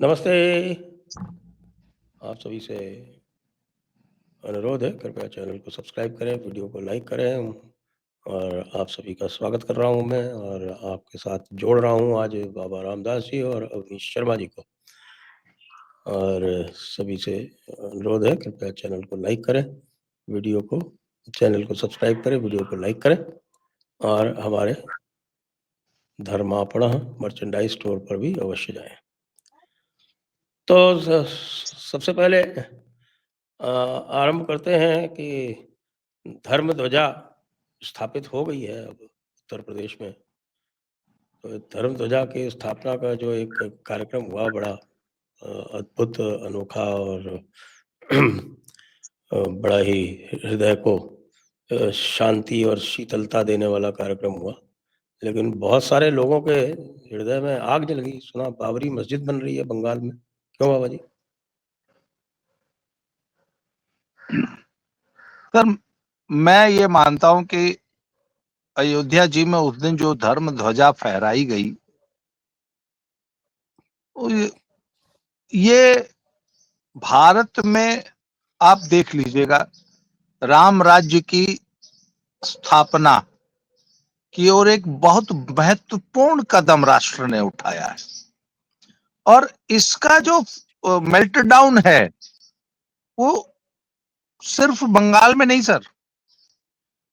नमस्ते। आप सभी से अनुरोध है, कृपया चैनल को सब्सक्राइब करें, वीडियो को लाइक करें और आप सभी का स्वागत कर रहा हूँ मैं और आपके साथ जोड़ रहा हूँ आज बाबा रामदास जी और अवनीश शर्मा जी को। और सभी से अनुरोध है, कृपया चैनल को लाइक करें, चैनल को सब्सक्राइब करें, वीडियो को लाइक करें और हमारे धर्मापणः मर्चेंडाइज स्टोर पर भी अवश्य जाएँ। तो सबसे पहले आरंभ करते हैं कि धर्म ध्वजा स्थापित हो गई है अब उत्तर प्रदेश में। तो धर्म ध्वजा की स्थापना का जो एक कार्यक्रम हुआ बड़ा अद्भुत, अनोखा और बड़ा ही हृदय को शांति और शीतलता देने वाला कार्यक्रम हुआ। लेकिन बहुत सारे लोगों के हृदय में आग जल गई। सुना बाबरी मस्जिद बन रही है बंगाल में। क्यों बाबा जी? सर, मैं ये मानता हूं कि अयोध्या जी में उस दिन जो धर्म ध्वजा फहराई गई, ये भारत में आप देख लीजिएगा, राम राज्य की स्थापना की ओर एक बहुत महत्वपूर्ण कदम राष्ट्र ने उठाया है। और इसका जो मेल्ट डाउन है वो सिर्फ बंगाल में नहीं sir,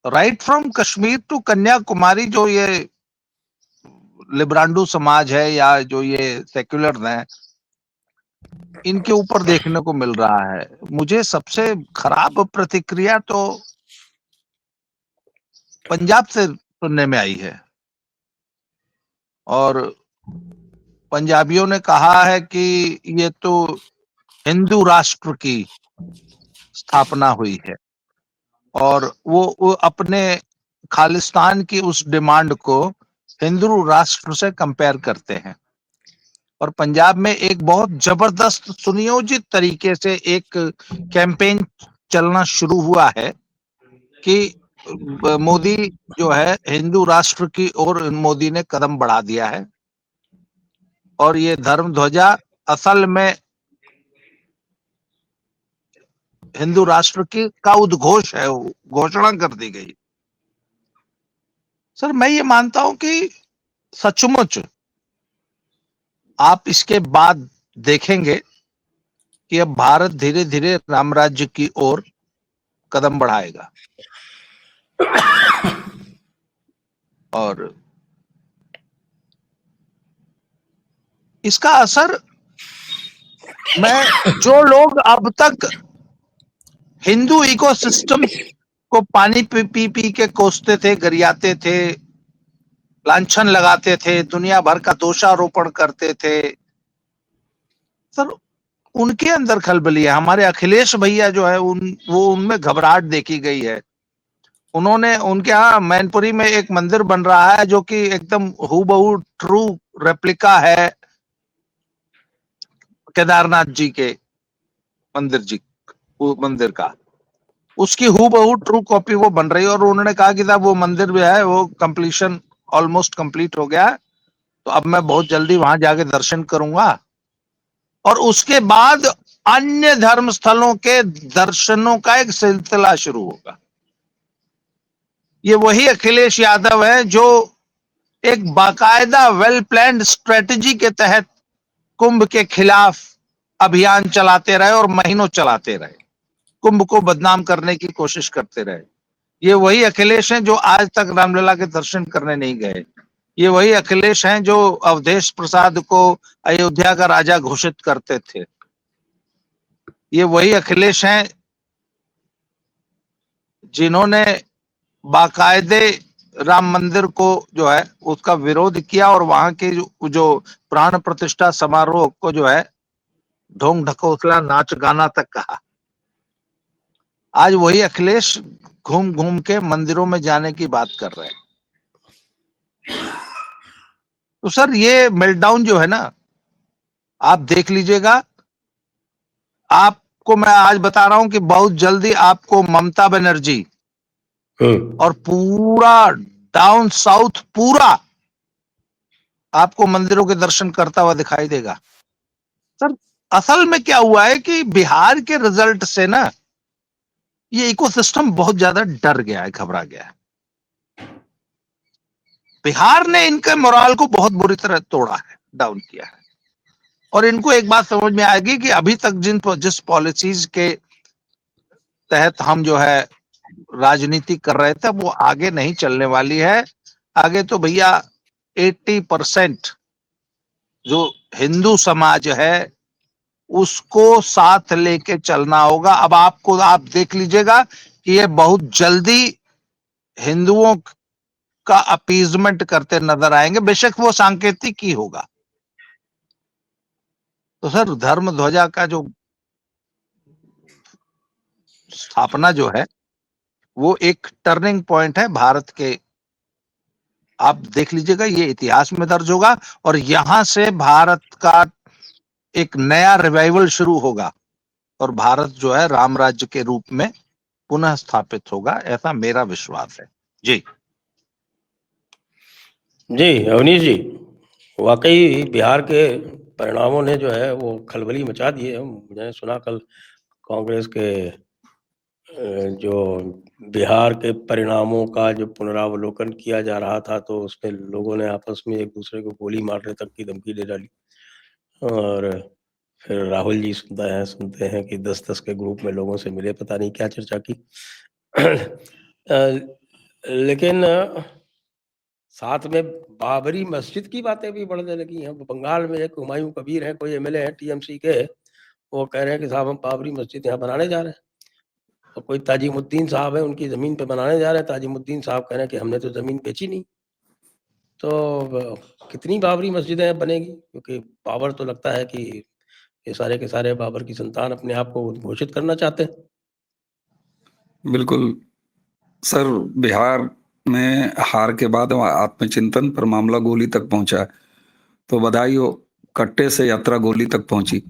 right from Kashmir to Kanyakumari जो ये लिब्रांडो समाज है या जो ये सेक्युलर हैं, इनके ऊपर देखने को मिल रहा है। मुझे सबसे खराब प्रतिक्रिया तो पंजाब से सुनने में आई है और पंजाबियों ने कहा है कि ये तो हिंदू राष्ट्र की स्थापना हुई है और वो अपने खालिस्तान की उस डिमांड को हिंदू राष्ट्र से कंपेयर करते हैं। और पंजाब में एक बहुत जबरदस्त सुनियोजित तरीके से एक कैंपेन चलना शुरू हुआ है कि मोदी जो है हिंदू राष्ट्र की ओर मोदी ने कदम बढ़ा दिया है और ये धर्म ध्वजा असल में हिंदू राष्ट्र की का उद्घोष है, घोषणा कर दी गई। सर, मैं ये मानता हूं कि सचमुच आप इसके बाद देखेंगे कि अब भारत धीरे धीरे राम राज्य की ओर कदम बढ़ाएगा और इसका असर मैं जो लोग अब तक हिंदू इकोसिस्टम को पानी पी पी के कोसते थे, गरियाते थे, लांछन लगाते थे, दुनिया भर का दोषारोपण करते थे, सर उनके अंदर खलबली है। हमारे अखिलेश भैया जो है वो उनमें घबराहट देखी गई है। उन्होंने उनके यहाँ मैनपुरी में एक मंदिर बन रहा है जो कि एकदम हूबहू ट्रू रेप्लिका है केदारनाथ जी के मंदिर का। उसकी हूबहू ट्रू कॉपी वो बन रही है और उन्होंने कहा कि साहब वो मंदिर भी है, वो कंप्लीशन ऑलमोस्ट कंप्लीट हो गया है, तो अब मैं बहुत जल्दी वहां जाके दर्शन करूंगा और उसके बाद अन्य धर्म स्थलों के दर्शनों का एक सिलसिला शुरू होगा। ये वही अखिलेश यादव है जो एक बाकायदा वेल प्लान्ड स्ट्रेटजी के तहत कुंभ के खिलाफ अभियान चलाते रहे और महीनों चलाते रहे, कुंभ को बदनाम करने की कोशिश करते रहे। ये वही अखिलेश हैं जो आज तक रामलला के दर्शन करने नहीं गए। ये वही अखिलेश हैं जो अवधेश प्रसाद को अयोध्या का राजा घोषित करते थे। ये वही अखिलेश हैं जिन्होंने बाकायदे राम मंदिर को जो है उसका विरोध किया और वहां के जो प्राण प्रतिष्ठा समारोह को जो है ढोंग ढकोसला नाच गाना तक कहा। आज वही अखिलेश घूम घूम के मंदिरों में जाने की बात कर रहे हैं। तो सर ये मेल्टडाउन जो है ना, आप देख लीजिएगा। आपको मैं आज बता रहा हूं कि बहुत जल्दी आपको ममता बनर्जी और पूरा डाउन साउथ पूरा आपको मंदिरों के दर्शन करता हुआ दिखाई देगा। सर असल में क्या हुआ है कि बिहार के रिजल्ट से ना ये इकोसिस्टम बहुत ज्यादा डर गया है, घबरा गया है। बिहार ने इनके मोराल को बहुत बुरी तरह तोड़ा है, डाउन किया है। और इनको एक बात समझ में आएगी कि अभी तक जिस पॉलिसीज के तहत हम जो है राजनीति कर रहे थे वो आगे नहीं चलने वाली है। आगे तो भैया 80% जो हिंदू समाज है उसको साथ लेके चलना होगा। अब आप देख लीजिएगा कि ये बहुत जल्दी हिंदुओं का अपीजमेंट करते नजर आएंगे, बेशक वो सांकेतिक ही होगा। तो सर धर्म ध्वजा का जो स्थापना जो है वो एक टर्निंग पॉइंट है भारत के। आप देख लीजिएगा ये इतिहास में दर्ज होगा और यहां से भारत का एक नया रिवाइवल शुरू होगा और भारत जो है राम राज्य के रूप में पुनः स्थापित होगा, ऐसा मेरा विश्वास है। जी जी अवनीश जी, वाकई बिहार के परिणामों ने जो है वो खलबली मचा दी है। मैंने सुना कल कांग्रेस के जो बिहार के परिणामों का जो पुनरावलोकन किया जा रहा था तो उसमें लोगों ने आपस में एक दूसरे को गोली मारने तक की धमकी दे डाली। और फिर राहुल जी सुनते हैं कि 10-10 के ग्रुप में लोगों से मिले, पता नहीं क्या चर्चा की। लेकिन साथ में बाबरी मस्जिद की बातें भी बढ़ने लगी हैं। बंगाल में एक हुमायूं कबीर है, कोई एमएलए है टीएमसी के, वो कह रहे हैं कि साहब हम बाबरी मस्जिद यहाँ बनाने जा रहे हैं। और कोई ताजिमुद्दीन साहब है, उनकी जमीन पे बनाने जा रहे हैं। ताजिमुद्दीन साहब कह रहे हैं कि हमने तो जमीन बेची नहीं। तो कितनी बाबरी मस्जिदें बनेगी? क्योंकि बाबर तो लगता है कि ये सारे के सारे बाबर की संतान अपने आप को घोषित करना चाहते हैं। बिल्कुल सर, बिहार में हार के बाद आत्मचिंतन पर मामला गोली तक पहुंचा है, तो बधाई हो, कट्टे से यात्रा गोली तक पहुंची।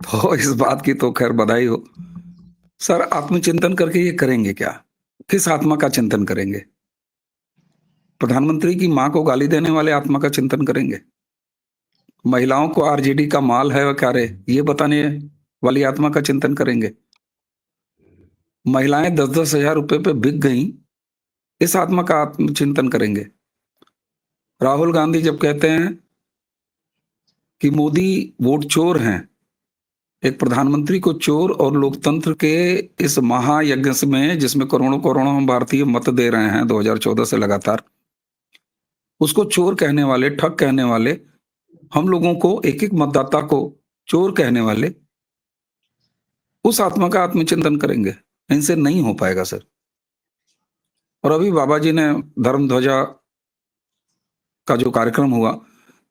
तो इस बात की तो खैर बधाई हो। सर आत्मचिंतन करके ये करेंगे क्या? किस आत्मा का चिंतन करेंगे? प्रधानमंत्री की मां को गाली देने वाले आत्मा का चिंतन करेंगे? महिलाओं को आरजेडी का माल है क्या रे, ये बताने वाली आत्मा का चिंतन करेंगे? महिलाएं 10-10 हजार रुपए पे बिक गई, इस आत्मा का आत्मचिंतन करेंगे? राहुल गांधी जब कहते हैं कि मोदी वोट चोर हैं, एक प्रधानमंत्री को चोर और लोकतंत्र के इस महायज्ञ में जिसमें करोड़ों करोड़ों भारतीय मत दे रहे हैं 2014 से लगातार, उसको चोर कहने वाले, ठग कहने वाले, हम लोगों को एक एक मतदाता को चोर कहने वाले, उस आत्मा का आत्मचिंतन करेंगे? इनसे नहीं हो पाएगा सर। और अभी बाबा जी ने धर्म ध्वजा का जो कार्यक्रम हुआ,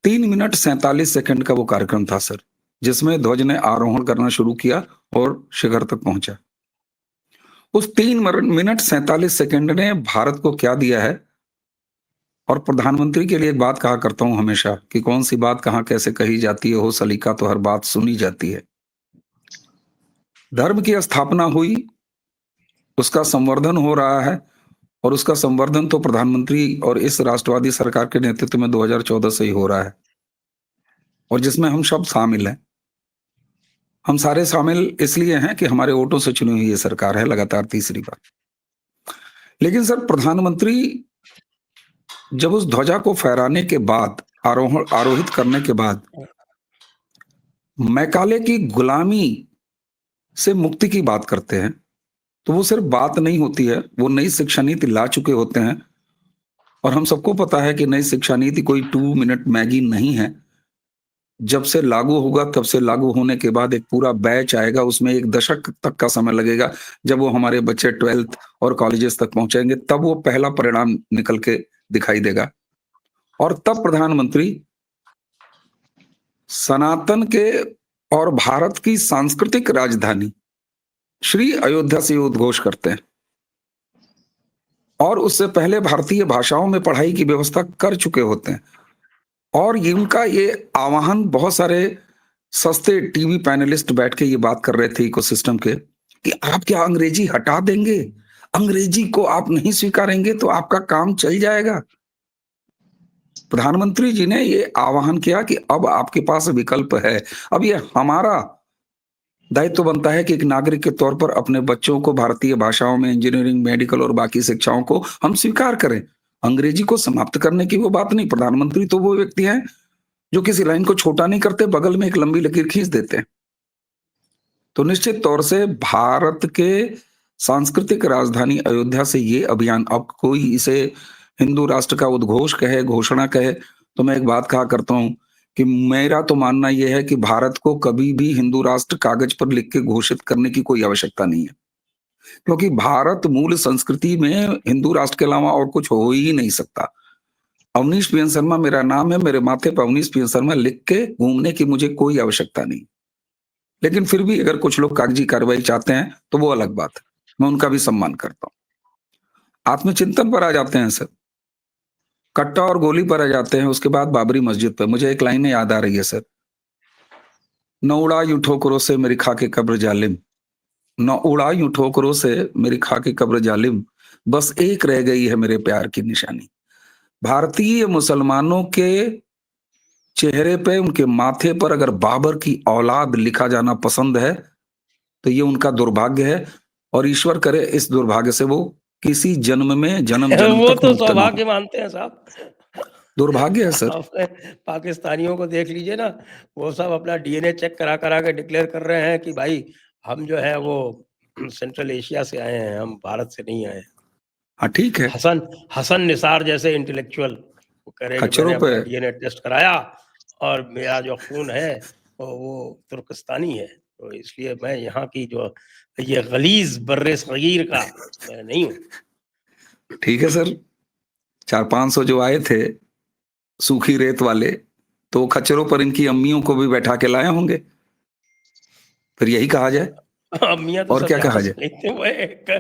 3 मिनट 47 सेकंड का वो कार्यक्रम था सर, जिसमें ध्वज ने आरोहण करना शुरू किया और शिखर तक पहुंचा। उस 3 मिनट 47 सेकंड ने भारत को क्या दिया है? और प्रधानमंत्री के लिए एक बात कहा करता हूं हमेशा कि कौन सी बात कहां कैसे कही जाती है, हो सलीका तो हर बात सुनी जाती है। धर्म की स्थापना हुई, उसका संवर्धन हो रहा है और उसका संवर्धन तो प्रधानमंत्री और इस राष्ट्रवादी सरकार के नेतृत्व में 2014 से ही हो रहा है, और जिसमें हम सब शामिल हैं। हम सारे शामिल इसलिए हैं कि हमारे वोटों से चुनी हुई ये सरकार है लगातार तीसरी बार। लेकिन सर प्रधानमंत्री जब उस ध्वजा को फहराने के बाद, आरोहित करने के बाद, मैकाले की गुलामी से मुक्ति की बात करते हैं, तो वो सिर्फ बात नहीं होती है, वो नई शिक्षा नीति ला चुके होते हैं। और हम सबको पता है कि नई शिक्षा नीति कोई 2 मिनट मैगी नहीं है। जब से लागू होगा तब से लागू होने के बाद एक पूरा बैच आएगा, उसमें 1 दशक तक का समय लगेगा। जब वो हमारे बच्चे 12th और कॉलेजेस तक पहुंचेंगे तब वो पहला परिणाम निकल के दिखाई देगा। और तब प्रधानमंत्री सनातन के और भारत की सांस्कृतिक राजधानी श्री अयोध्या से उद्घोष करते हैं, और उससे पहले भारतीय भाषाओं में पढ़ाई की व्यवस्था कर चुके होते हैं। और इनका ये आह्वान बहुत सारे सस्ते टीवी पैनलिस्ट बैठ के ये बात कर रहे थे इकोसिस्टम के, कि आप क्या अंग्रेजी हटा देंगे? अंग्रेजी को आप नहीं स्वीकारेंगे तो आपका काम चल जाएगा। प्रधानमंत्री जी ने ये आह्वान किया कि अब आपके पास विकल्प है। अब ये हमारा दायित्व बनता है कि एक नागरिक के तौर पर अपने बच्चों को भारतीय भाषाओं में इंजीनियरिंग, मेडिकल और बाकी शिक्षाओं को हम स्वीकार करें। अंग्रेजी को समाप्त करने की वो बात नहीं। प्रधानमंत्री तो वो व्यक्ति हैं जो किसी लाइन को छोटा नहीं करते, बगल में एक लंबी लकीर खींच देते हैं। तो निश्चित तौर से भारत के सांस्कृतिक राजधानी अयोध्या से ये अभियान, अब कोई इसे हिंदू राष्ट्र का उद्घोष कहे, घोषणा कहे, तो मैं एक बात कहा करता हूं कि मेरा तो मानना यह है कि भारत को कभी भी हिंदू राष्ट्र कागज पर लिख के घोषित करने की कोई आवश्यकता नहीं है, क्योंकि भारत मूल संस्कृति में हिंदू राष्ट्र के अलावा और कुछ हो ही नहीं सकता। अवनीश पीएन शर्मा मेरा नाम है, मेरे माथे पर अवनीश पीएन शर्मा लिख के घूमने की मुझे कोई आवश्यकता नहीं। लेकिन फिर भी अगर कुछ लोग कागजी कार्रवाई चाहते हैं तो वो अलग बात है, मैं उनका भी सम्मान करता हूं। आत्मचिंतन पर आ जाते हैं सर, कट्टा और गोली पर आ जाते हैं, उसके बाद बाबरी मस्जिद पर मुझे एक लाइन याद आ रही है सर, न उड़ा यूं ठोकरों से मेरी खाके कब्र जालिम, न उड़ा यूं ठोकरों से मेरी खाके कब्र जालिम, बस एक रह गई है मेरे प्यार की निशानी। भारतीय मुसलमानों के चेहरे पे, उनके माथे पर अगर बाबर की औलाद लिखा जाना पसंद है तो ये उनका दुर्भाग्य है, और ईश्वर करे इस दुर्भाग्य से वो किसी जन्म में जन्म वो तक तो मुक्त ना सौभाग्य हो। मानते हैं साहब। दुर्भाग्य है सर। अपने पाकिस्तानियों को देख लीजिए ना, वो सब अपना डीएनए चेक करा करा के डिक्लेयर कर रहे हैं कि भाई हम जो है वो सेंट्रल एशिया से आए हैं, हम भारत से नहीं आए हैं। हाँ ठीक है, हसन हसन निसार जैसे इंटेलेक्चुअल वो कह रहे हैं कि मैंने खच्चरों पे अपना डीएनए टेस्ट कराया और मेरा जो खून है वो तुर्कस्तानी है, तो इसलिए मैं यहाँ की जो ये गलीज बर्रे सगीर का मैं नहीं हूँ। ठीक है सर। 400-500 जो आए थे सूखी रेत वाले, तो खच्चरों पर इनकी अम्मियों को भी बैठा के लाए होंगे, फिर यही कहा जाए, मियाँ तो और सब क्या यहाँ कहा से जाए। नहीं थे, वो एक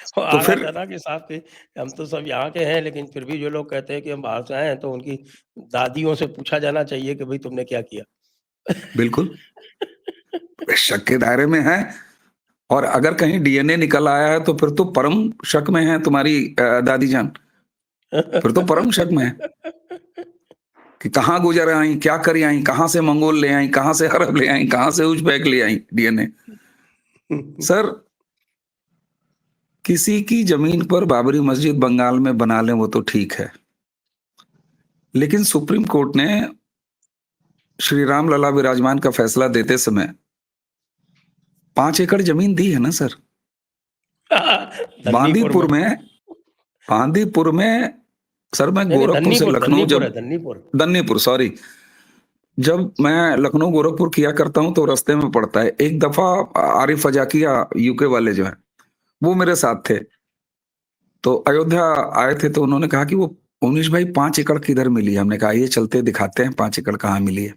वो तो आना फिर था ना कि साहब के हम तो सब यहाँ के हैं, लेकिन फिर भी जो लोग कहते हैं कि हम बाहर से आए हैं तो उनकी दादियों से पूछा जाना चाहिए कि भाई तुमने क्या किया। बिल्कुल शक के दायरे में है, और अगर कहीं डीएनए निकल आया है तो फिर तो परम शक में है तुम्हारी दादी जान, फिर तो परम शक में है कि कहाँ गुजर आई, क्या करी आई, कहाँ से मंगोल ले आई, कहाँ से अरब ले आई, कहाँ से उज़्बेक ले आई डीएनए। सर, किसी की जमीन पर बाबरी मस्जिद बंगाल में बना लें वो तो ठीक है, लेकिन सुप्रीम कोर्ट ने श्री राम लला विराजमान का फैसला देते समय 5 एकड़ जमीन दी है ना सर। धन्नीपुर में बांदीपुर में सर, मैं नहीं गोरखपुर से लखनऊ धन्नीपुर है जब धन्नीपुर सॉरी, जब मैं लखनऊ गोरखपुर किया करता हूं तो रास्ते में पड़ता है। एक दफा आरिफ अजाकिया यूके वाले जो है वो मेरे साथ थे, तो अयोध्या आए थे, तो उन्होंने कहा कि वो उनिश भाई 5 एकड़ किधर मिली है। हमने कहा ये चलते दिखाते हैं 5 एकड़ कहाँ मिली है।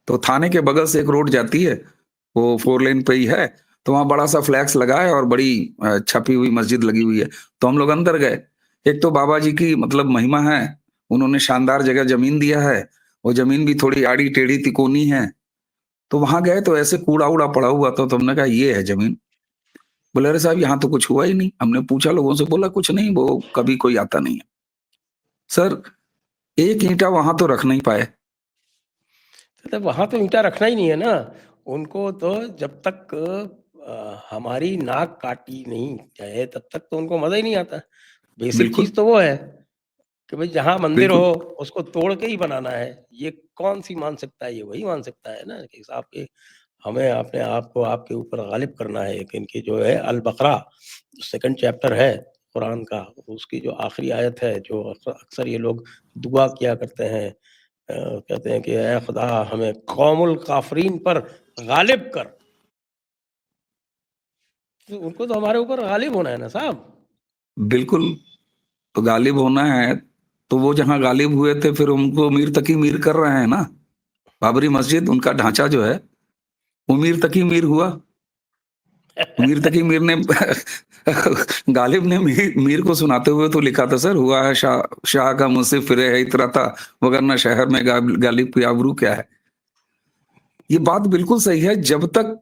तो थाने के बगल से एक रोड जाती है, वो 4 लेन पे ही है, तो वहां बड़ा सा फ्लैक्स लगा है और बड़ी छपी हुई मस्जिद लगी हुई है। तो हम लोग अंदर गए। एक तो बाबा जी की मतलब महिमा है, उन्होंने शानदार जगह जमीन दिया है, वो जमीन भी थोड़ी आड़ी टेढ़ी तिकोनी है। तो वहां गए तो ऐसे कूड़ा उड़ा पड़ा हुआ था, तो हमने कहा ये है जमीन। बोले अरे साहब यहाँ तो कुछ हुआ ही नहीं। हमने पूछा लोगों से, बोला कुछ नहीं, वो कभी कोई आता नहीं है। सर, एक ईंटा वहां तो रख नहीं पाए। तो वहां तो ईंटा रखना ही नहीं है ना उनको, तो जब तक हमारी नाक काटी नहीं जाए तब तक तो उनको मजा ही नहीं आता। बेसिक बिल्कुल चीज तो वो है कि भाई जहां मंदिर बिल्कुल हो उसको तोड़ के ही बनाना है। ये कौन सी मान सकता है, ये वही मान सकता है ना कि साहब के हमें अपने आप को आपके ऊपर गालिब करना है। कि इनकी जो है अल बकरा 2nd चैप्टर है कुरान का, उसकी जो आखिरी आयत है, जो अक्सर ये लोग दुआ किया करते हैं, कहते हैं कि ऐ खुदा हमें कौमुल काफरीन पर गालिब कर। तो उनको तो हमारे ऊपर गालिब होना है ना साहब। बिल्कुल। तो गालिब होना है, तो वो जहां गालिब हुए थे फिर उनको मीर तकी मीर कर रहे हैं ना। बाबरी मस्जिद उनका ढांचा जो है वो मीर तकी मीर हुआ। मीर तकी मीर ने गालिब ने मीर को सुनाते हुए तो लिखा था सर, हुआ है शाह का मुझसे फिरे है इतरा था, वगरना शहर में गालिब की आबरू क्या है। ये बात बिल्कुल सही है। जब तक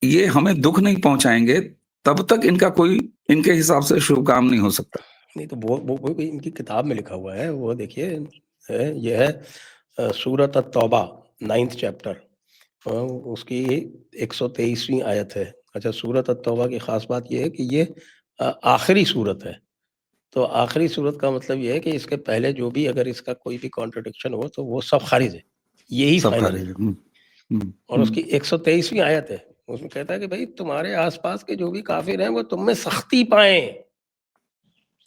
ये हमें दुख नहीं पहुंचाएंगे तब तक इनका कोई इनके हिसाब से शुभ काम नहीं हो सकता। नहीं तो वो इनकी किताब में लिखा हुआ है, वो देखिए है, ये है सूरत अत-तौबा 9th चैप्टर, उसकी 123वीं आयत है। अच्छा, सूरत अत-तौबा की ख़ास बात ये है कि ये आखिरी सूरत है। तो आखिरी सूरत का मतलब ये है कि इसके पहले जो भी अगर इसका कोई भी कॉन्ट्रडिक्शन हो तो वो सब खारिज है, यही सब फाइनल खारिज है। है। और उसकी 123वीं आयत है, उसमें कहता है कि भाई तुम्हारे आसपास के जो भी काफिर हैं वो तुम में सख्ती पाएं,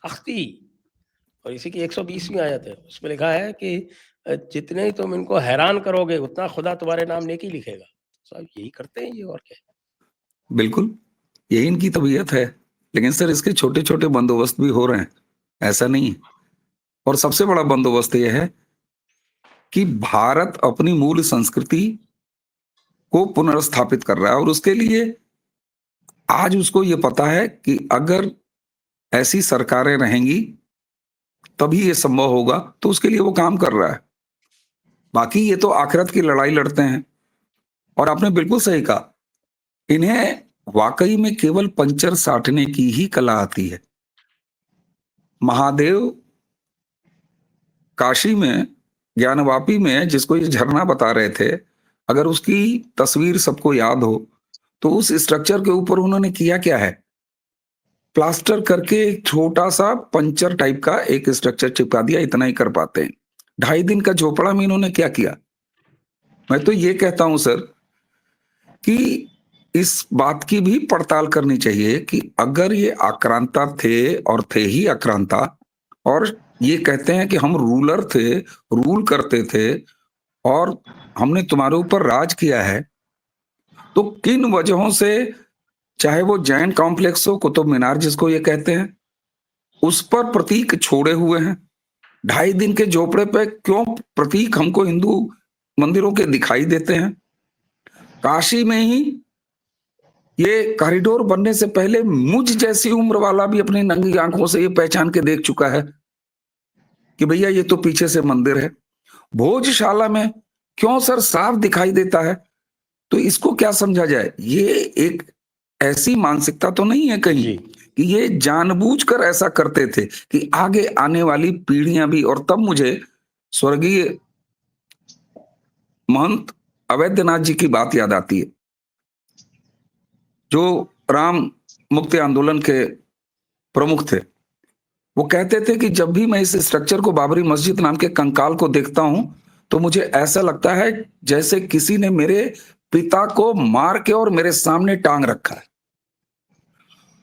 सख्ती। और इसी की 120वीं आयत है, उसमें लिखा है कि जितने ही तुम इनको हैरान करोगे उतना खुदा तुम्हारे नाम नेकी लिखेगा। साहब यही करते हैं ये, और क्या। बिल्कुल, यही इनकी तबीयत है। लेकिन सर इसके छोटे छोटे बंदोबस्त भी हो रहे हैं, ऐसा नहीं है। और सबसे बड़ा बंदोबस्त यह है कि भारत अपनी मूल संस्कृति को पुनर्स्थापित कर रहा है, और उसके लिए आज उसको ये पता है कि अगर ऐसी सरकारें रहेंगी तभी ये संभव होगा, तो उसके लिए वो काम कर रहा है। बाकी ये तो आखिरत की लड़ाई लड़ते हैं। और आपने बिल्कुल सही कहा, इन्हें वाकई में केवल पंचर साटने की ही कला आती है। महादेव काशी में, ज्ञानवापी में जिसको ये झरना बता रहे थे, अगर उसकी तस्वीर सबको याद हो तो उस स्ट्रक्चर के ऊपर उन्होंने किया क्या है, प्लास्टर करके एक छोटा सा पंचर टाइप का एक स्ट्रक्चर चिपका दिया। इतना ही कर पाते हैं। 2.5 दिन का झोपड़ा में इन्होंने क्या किया। मैं तो ये कहता हूं सर कि इस बात की भी पड़ताल करनी चाहिए कि अगर ये आक्रांता थे, और थे ही आक्रांता, और ये कहते हैं कि हम रूलर थे, रूल करते थे और हमने तुम्हारे ऊपर राज किया है, तो किन वजहों से, चाहे वो जैन कॉम्प्लेक्स हो, कुतुब मीनार जिसको ये कहते हैं, उस पर प्रतीक छोड़े हुए हैं। 2.5 दिन के झोपड़े पे क्यों प्रतीक हमको हिंदू मंदिरों के दिखाई देते हैं। काशी में ही ये कॉरिडोर बनने से पहले मुझ जैसी उम्र वाला भी अपनी नंगी आंखों से ये पहचान के देख चुका है कि भैया ये तो पीछे से मंदिर है। भोजशाला में क्यों सर साफ दिखाई देता है। तो इसको क्या समझा जाए, ये एक ऐसी मानसिकता तो नहीं है कहीं जी। कि ये जानबूझकर ऐसा करते थे कि आगे आने वाली पीढ़ियां भी। और तब मुझे स्वर्गीय महंत अवैधनाथ जी की बात याद आती है, जो राम मुक्ति आंदोलन के प्रमुख थे। वो कहते थे कि जब भी मैं इस स्ट्रक्चर को, बाबरी मस्जिद नाम के कंकाल को देखता हूं, तो मुझे ऐसा लगता है जैसे किसी ने मेरे पिता को मार के और मेरे सामने टांग रखा है।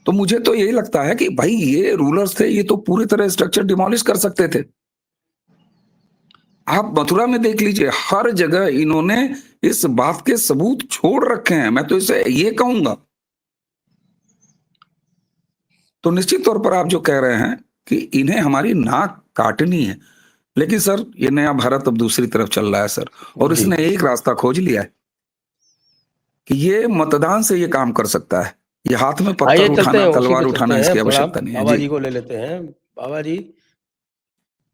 तो मुझे तो यही लगता है कि भाई ये रूलर्स थे, ये तो पूरी तरह स्ट्रक्चर डिमोलिश कर सकते थे। आप मथुरा में देख लीजिए, हर जगह इन्होंने इस बात के सबूत छोड़ रखे हैं। मैं तो इसे ये कहूंगा। तो निश्चित तौर पर आप जो कह रहे हैं कि इन्हें हमारी नाक काटनी है, लेकिन सर ये नया भारत अब दूसरी तरफ चल रहा है सर, और जी। इसने एक रास्ता खोज लिया है कि ये मतदान से ये काम कर सकता है। ये हाथ में आइए पत्थर चलते उठाना, हैं, उसी पे तलवार चलते उठाना, हैं, इसकी थोड़ा आवश्यकता नहीं है बाबा जी। जी को ले लेते हैं। बाबा जी,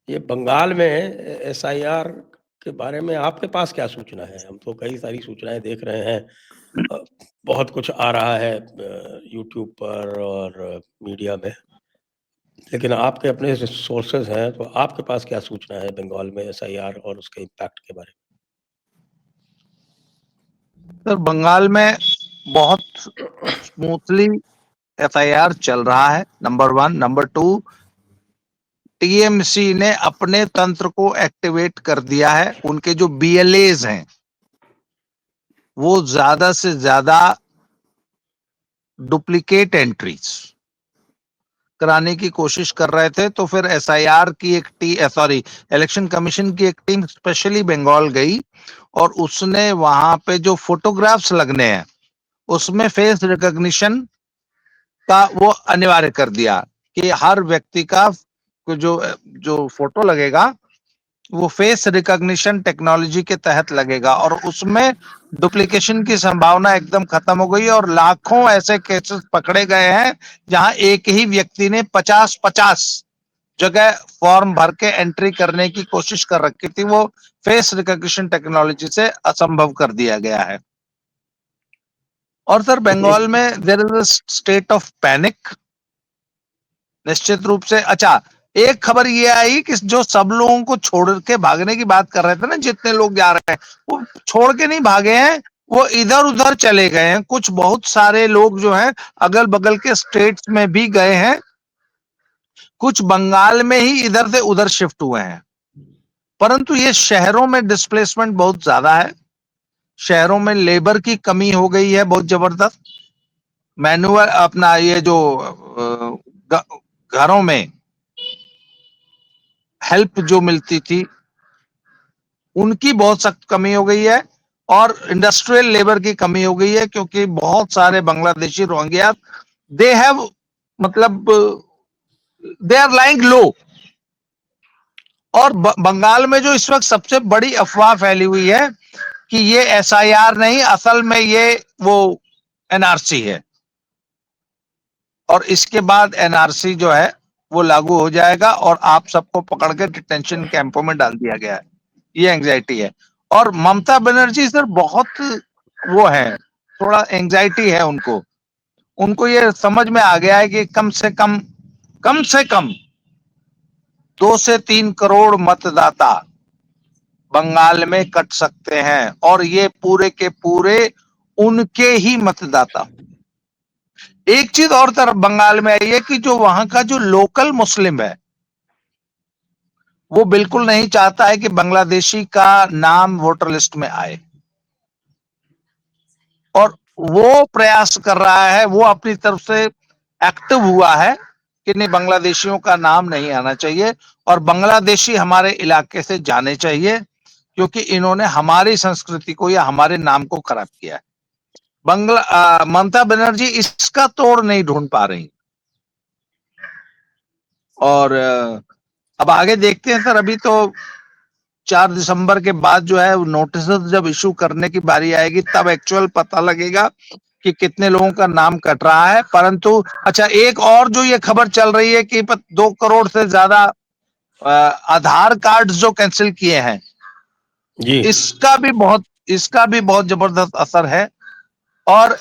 ये बंगाल में एसआईआर के बारे में आपके पास क्या सूचना है? हम तो कई सारी सूचनाएं देख रहे हैं, अ, बहुत कुछ आ रहा है यूट्यूब पर और मीडिया में, लेकिन आपके अपने सोर्सेज हैं, तो आपके पास क्या सूचना है बंगाल में एसआईआर और उसके इम्पैक्ट के बारे सर बंगाल में बहुत स्मूथली एफआईआर चल रहा है, नंबर 1। नंबर 2, टीएमसी ने अपने तंत्र को एक्टिवेट कर दिया है। उनके जो बीएलएज हैं वो ज्यादा से ज्यादा डुप्लीकेट एंट्रीज कराने की कोशिश कर रहे थे। तो फिर एसआईआर की एक इलेक्शन कमीशन की एक टीम स्पेशली बंगाल गई और उसने वहां पे जो फोटोग्राफ्स लगने हैं उसमें फेस रिकॉग्निशन का वो अनिवार्य कर दिया कि हर व्यक्ति का जो जो फोटो लगेगा वो फेस रिकॉग्निशन टेक्नोलॉजी के तहत लगेगा, और उसमें डुप्लीकेशन की संभावना एकदम खत्म हो गई। और लाखों ऐसे केसेस पकड़े गए हैं जहां एक ही व्यक्ति ने 50-50 जगह फॉर्म भर के एंट्री करने की कोशिश कर रखी थी। वो फेस रिकॉग्निशन टेक्नोलॉजी से असंभव कर दिया गया है। और सर बंगाल में there is a state of panic निश्चित रूप से। अच्छा, एक खबर ये आई कि जो सब लोगों को छोड़ के भागने की बात कर रहे थे ना, जितने लोग जा रहे हैं वो छोड़ के नहीं भागे हैं, वो इधर उधर चले गए हैं। कुछ बहुत सारे लोग जो हैं अगल बगल के स्टेट्स में भी गए हैं, कुछ बंगाल में ही इधर से उधर शिफ्ट हुए हैं। परंतु ये शहरों में डिस्प्लेसमेंट बहुत ज्यादा है, शहरों में लेबर की कमी हो गई है बहुत जबरदस्त। मैनुअल अपना ये जो घरों में हेल्प जो मिलती थी उनकी बहुत सख्त कमी हो गई है, और इंडस्ट्रियल लेबर की कमी हो गई है, क्योंकि बहुत सारे बांग्लादेशी रोहिंग्या दे हैव मतलब दे आर लाइंग लो। और बंगाल में जो इस वक्त सबसे बड़ी अफवाह फैली हुई है कि ये एसआईआर नहीं, असल में ये वो एनआरसी है, और इसके बाद एनआरसी जो है वो लागू हो जाएगा और आप सबको पकड़ के डिटेंशन कैंपों में डाल दिया गया है। ये एंग्जाइटी है। और ममता बनर्जी सर बहुत वो है, थोड़ा एंग्जाइटी है उनको। उनको ये समझ में आ गया है कि कम से कम 2 से 3 करोड़ मतदाता बंगाल में कट सकते हैं, और ये पूरे के पूरे उनके ही मतदाता। एक चीज और तरफ बंगाल में आई है कि जो वहां का जो लोकल मुस्लिम है वो बिल्कुल नहीं चाहता है कि बांग्लादेशी का नाम वोटर लिस्ट में आए, और वो प्रयास कर रहा है, वो अपनी तरफ से एक्टिव हुआ है कि नहीं, बांग्लादेशियों का नाम नहीं आना चाहिए और बांग्लादेशी हमारे इलाके से जाने चाहिए, क्योंकि इन्होंने हमारी संस्कृति को या हमारे नाम को खराब किया है। ममता बनर्जी इसका तोड़ नहीं ढूंढ पा रही। और अब आगे देखते हैं सर। अभी तो 4 दिसंबर के बाद जो है नोटिस जब इशू करने की बारी आएगी तब एक्चुअल पता लगेगा कि कितने लोगों का नाम कट रहा है। परंतु अच्छा, एक और जो ये खबर चल रही है कि 2 करोड़ से ज्यादा आधार कार्ड जो कैंसिल किए हैं जी, इसका भी बहुत जबरदस्त असर है। और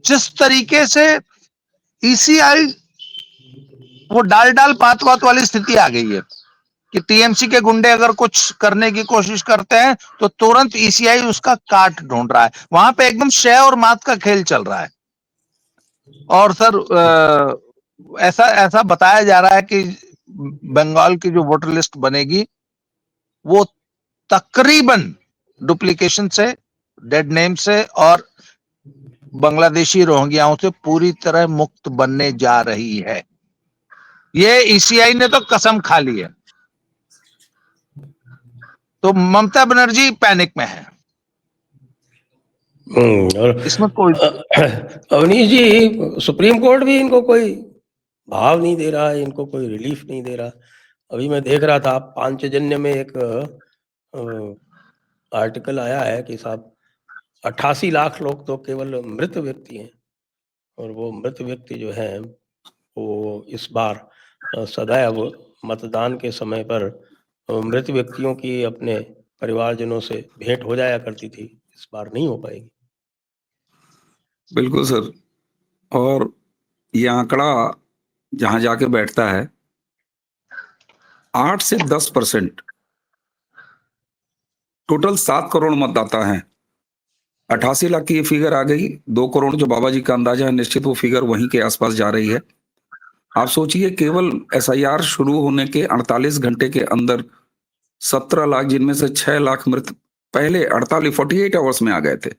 जिस तरीके से ईसीआई वो डाल पात वाली स्थिति आ गई है कि टीएमसी के गुंडे अगर कुछ करने की कोशिश करते हैं तो तुरंत ईसीआई उसका काट ढूंढ रहा है। वहां पे एकदम शय और मात का खेल चल रहा है। और सर ऐसा बताया जा रहा है कि बंगाल की जो वोटर लिस्ट बनेगी वो तकरीबन डुप्लीकेशन से, डेड नेम से और बांग्लादेशी रोहिंग्याओं से पूरी तरह मुक्त बनने जा रही है। ये ईसीआई ने तो कसम खा ली है। तो ममता बनर्जी पैनिक में है। और इसमें कोई अवनीश जी, सुप्रीम कोर्ट भी इनको कोई भाव नहीं दे रहा है, इनको कोई रिलीफ नहीं दे रहा। अभी मैं देख रहा था पांचजन्य में एक आर्टिकल आया है कि साहब 88 लाख लोग तो केवल मृत व्यक्ति हैं, और वो मृत व्यक्ति जो हैं वो इस बार सदैव मतदान के समय पर मृत व्यक्तियों की अपने परिवारजनों से भेंट हो जाया करती थी, इस बार नहीं हो पाएगी। बिल्कुल सर। और ये आंकड़ा जहां जाके बैठता है 8 से 10% टोटल 7 करोड़ मतदाता हैं। 88 लाख की ये फिगर आ गई। 2 करोड़ जो बाबा जी का अंदाजा है, निश्चित वो फिगर वहीं के आसपास जा रही है। आप सोचिए केवल एसआईआर शुरू होने के 48 घंटे के अंदर 17 लाख, जिनमें से 6 लाख मृत पहले 48 आवर्स में आ गए थे।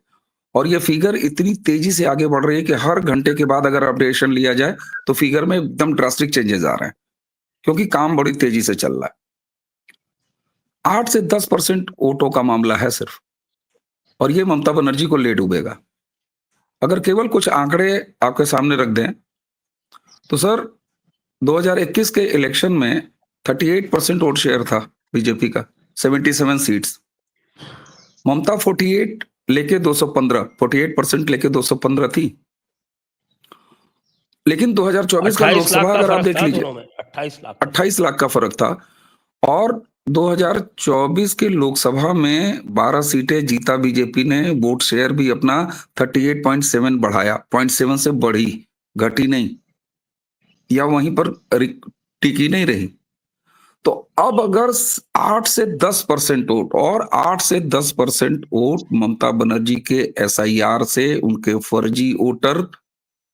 और ये फिगर इतनी तेजी से आगे बढ़ रही है कि हर घंटे के बाद अगर अपडेशन लिया जाए तो फिगर में एकदम ड्रास्टिक चेंजेस आ रहे हैं, क्योंकि काम बड़ी तेजी से चल रहा है। 8 से 10% वोटों का मामला है सिर्फ, और ये ममता बनर्जी को ले डूबेगा। अगर केवल कुछ आंकड़े आपके सामने रख दें तो सर 2021 के इलेक्शन में 38% वोट शेयर था बीजेपी का, 77 सीट्स। ममता 48 लेके 215, 48% लेके 215 थी। लेकिन 2024 का 28 लाख लोकसभा का अगर आप फर्क देख था लीजिए, दोनों में, 28 लाख का फर्क था। और 2024 के लोकसभा में 12 सीटें जीता बीजेपी ने। वोट शेयर भी अपना 38.7 बढ़ाया, 0.7 से बढ़ी, घटी नहीं। या वहीं पर टिकी नहीं रही। तो अब अगर 8 से 10% वोट और 8 से 10% वोट ममता बनर्जी के एसआईआर से उनके फर्जी वोटर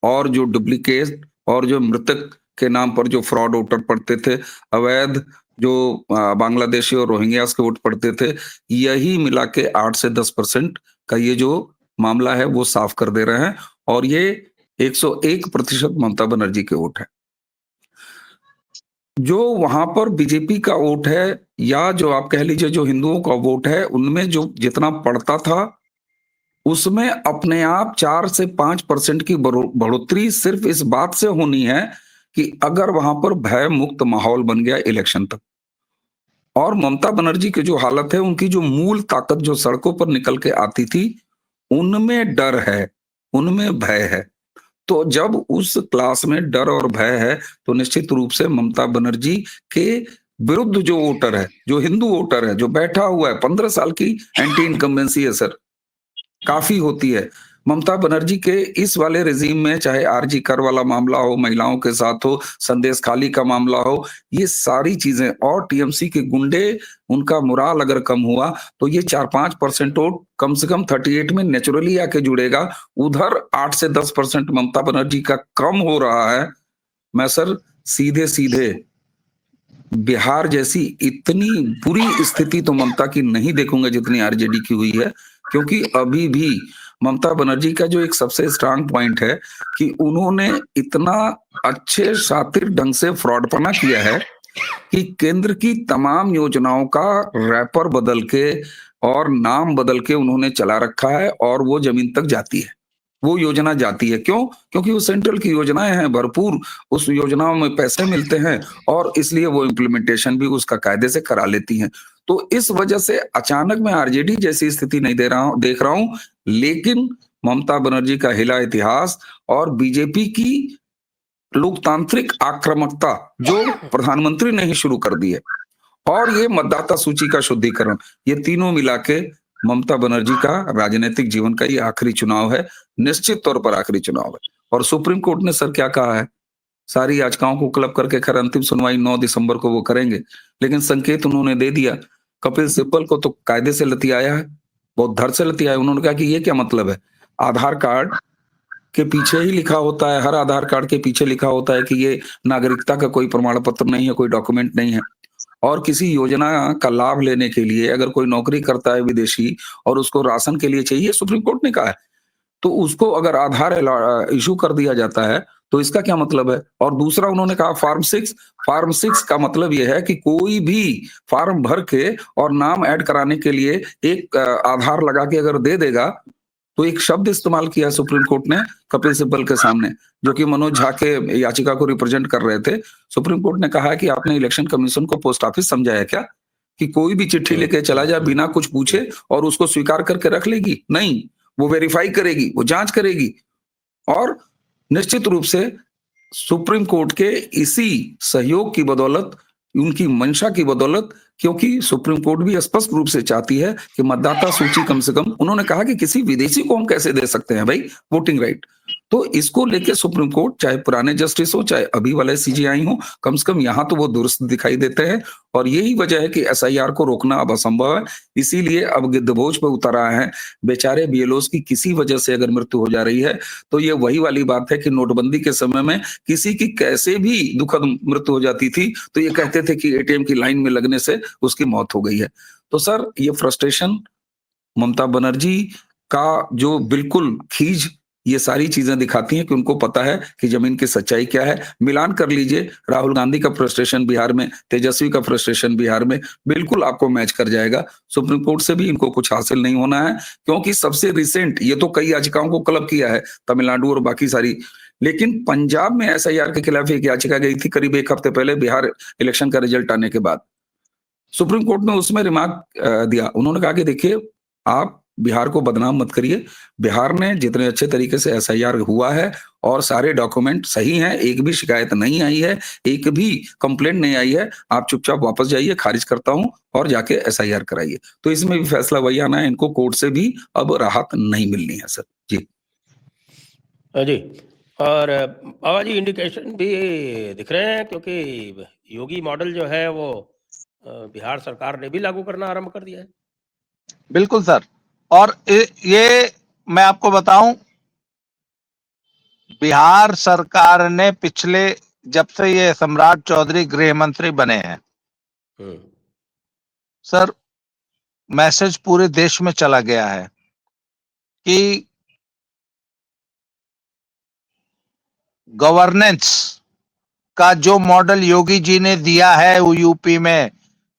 और जो डुप्लीकेट और जो मृतक के नाम पर जो फ्रॉड वोटर पड़ते थे, अवैध जो बांग्लादेशी और रोहिंग्यास के वोट पड़ते थे, यही मिला के 8 से 10% का ये जो मामला है वो साफ कर दे रहे हैं और ये 101% ममता बनर्जी के वोट है। जो वहां पर बीजेपी का वोट है या जो आप कह लीजिए जो हिंदुओं का वोट है, उनमें जो जितना पड़ता था उसमें अपने आप 4 से 5% की बढ़ोतरी सिर्फ इस बात से होनी है कि अगर वहां पर भय मुक्त माहौल बन गया इलेक्शन तक। और ममता बनर्जी की जो हालत है, उनकी जो मूल ताकत जो सड़कों पर निकल के आती थी, उनमें डर है, उनमें भय है। तो जब उस क्लास में डर और भय है तो निश्चित रूप से ममता बनर्जी के विरुद्ध जो वोटर है, जो हिंदू वोटर है, जो बैठा हुआ है, 15 साल की एंटी इनकम्बेंसी है सर, काफी होती है। ममता बनर्जी के इस वाले रेजिम में चाहे आरजी कर वाला मामला हो, महिलाओं के साथ हो, संदेश खाली का मामला हो, ये सारी चीजें और टीएमसी के गुंडे, उनका मुराल अगर कम हुआ तो ये 4-5% वोट कम से कम 38 में नेचुरली आके जुड़ेगा। उधर 8 से 10% ममता बनर्जी का कम हो रहा है। मैं सर सीधे सीधे बिहार जैसी इतनी बुरी स्थिति तो ममता की नहीं देखूंगा जितनी आरजेडी की हुई है, क्योंकि अभी भी ममता बनर्जी का जो एक सबसे स्ट्रांग पॉइंट है कि उन्होंने इतना अच्छे शातिर ढंग से फ्रॉडपना किया है कि केंद्र की तमाम योजनाओं का रैपर बदल के और नाम बदल के उन्होंने चला रखा है और वो जमीन तक जाती है, वो योजना जाती है। क्यों? क्योंकि वो सेंट्रल की योजनाएं हैं, भरपूर उस योजनाओं में पैसे मिलते हैं और इसलिए वो इम्प्लीमेंटेशन भी उसका कायदे से करा लेती हैं। तो इस वजह से अचानक मैं आरजेडी जैसी स्थिति नहीं देख रहा हूं, लेकिन ममता बनर्जी का हिला इतिहास और बीजेपी की लोकतांत्रिक आक्रामकता जो प्रधानमंत्री ने ही शुरू कर दी है और ये मतदाता सूची का शुद्धिकरण, ये तीनों मिला के ममता बनर्जी का राजनीतिक जीवन का ये आखिरी चुनाव है, निश्चित तौर पर आखिरी चुनाव है। और सुप्रीम कोर्ट ने सर क्या कहा है, सारी याचिकाओं को क्लब करके खैर अंतिम सुनवाई 9 दिसंबर को वो करेंगे, लेकिन संकेत उन्होंने दे दिया। कपिल सिब्बल को तो कायदे से लतियाया है, बहुत धड़ से लतियाया। उन्होंने कहा कि ये क्या मतलब है, आधार कार्ड के पीछे ही लिखा होता है, हर आधार कार्ड के पीछे लिखा होता है कि ये नागरिकता का कोई प्रमाण पत्र नहीं है, कोई डॉक्यूमेंट नहीं है। और किसी योजना का लाभ लेने के लिए अगर कोई नौकरी करता है विदेशी और उसको राशन के लिए चाहिए, सुप्रीम कोर्ट ने कहा है, तो उसको अगर आधार इशू कर दिया जाता है तो इसका क्या मतलब है। और दूसरा उन्होंने कहा फार्म 6 का मतलब यह है कि कोई भी फार्म भर के और नाम ऐड कराने के लिए एक आधार लगा के अगर दे देगा, तो एक शब्द इस्तेमाल किया सुप्रीम कोर्ट ने कपिल सिब्बल के सामने, जो कि मनोज झा के याचिका को रिप्रेजेंट कर रहे थे। सुप्रीम कोर्ट ने कहा कि आपने इलेक्शन कमीशन को पोस्ट ऑफिस समझाया क्या कि कोई भी चिट्ठी लेके चला जाए बिना कुछ पूछे और उसको स्वीकार करके रख लेगी? नहीं, वो वेरीफाई करेगी, वो जांच करेगी। और निश्चित रूप से सुप्रीम कोर्ट के इसी सहयोग की बदौलत, उनकी मंशा की बदौलत, क्योंकि सुप्रीम कोर्ट भी स्पष्ट रूप से चाहती है कि मतदाता सूची कम से कम, उन्होंने कहा कि किसी विदेशी को हम कैसे दे सकते हैं भाई वोटिंग राइट। तो इसको लेके सुप्रीम कोर्ट, चाहे पुराने जस्टिस हो चाहे अभी वाले सीजेआई हो, कम से कम यहां तो वो दुरुस्त दिखाई देते हैं। और यही वजह है कि एसआईआर को रोकना अब असंभव है, इसीलिए अब गिद्धभोज पे उतर आए हैं। बेचारे बीएलओस की किसी वजह से अगर मृत्यु हो जा रही है तो ये वही वाली बात है कि नोटबंदी के समय में किसी की कैसे भी दुखद मृत्यु हो जाती थी तो ये कहते थे कि एटीएम की लाइन में लगने से उसकी मौत हो गई है। तो सर ये फ्रस्ट्रेशन, ममता बनर्जी का जो बिल्कुल खीज, ये सारी चीजें दिखाती हैं कि उनको पता है कि जमीन की सच्चाई क्या है। मिलान कर लीजिए, राहुल गांधी का फ्रस्ट्रेशन बिहार में, तेजस्वी का फ्रस्ट्रेशन बिहार में, बिल्कुल आपको मैच कर जाएगा। सुप्रीम कोर्ट से भी इनको कुछ हासिल नहीं होना है, क्योंकि सबसे रिसेंट ये तो कई याचिकाओं को क्लब किया है, तमिलनाडु और बाकी सारी, लेकिन पंजाब में एसआईआर के खिलाफ एक याचिका गई थी करीब 1 हफ्ते पहले बिहार इलेक्शन का रिजल्ट आने के बाद। सुप्रीम कोर्ट ने उसमें रिमार्क दिया, उन्होंने कहा कि देखिए आप बिहार को बदनाम मत करिए, बिहार ने जितने अच्छे तरीके से एसआईआर हुआ है और सारे डॉक्यूमेंट सही हैं, एक भी शिकायत नहीं आई है, एक भी कंप्लेंट नहीं आई है, आप चुपचाप वापस जाइए, खारिज करता हूं और जाके एसआईआर कराइए। तो इसमें भी फैसला वही आना है, इनको कोर्ट से भी अब राहत नहीं मिलनी है सर। जी जी, और बाबा जी इंडिकेशन भी दिख रहे हैं, क्योंकि योगी मॉडल जो है वो बिहार सरकार ने भी लागू करना आरंभ कर दिया है। बिल्कुल सर। और ये मैं आपको बताऊं, बिहार सरकार ने पिछले, जब से ये सम्राट चौधरी गृह मंत्री बने हैं सर, मैसेज पूरे देश में चला गया है कि गवर्नेंस का जो मॉडल योगी जी ने दिया है वो यूपी में,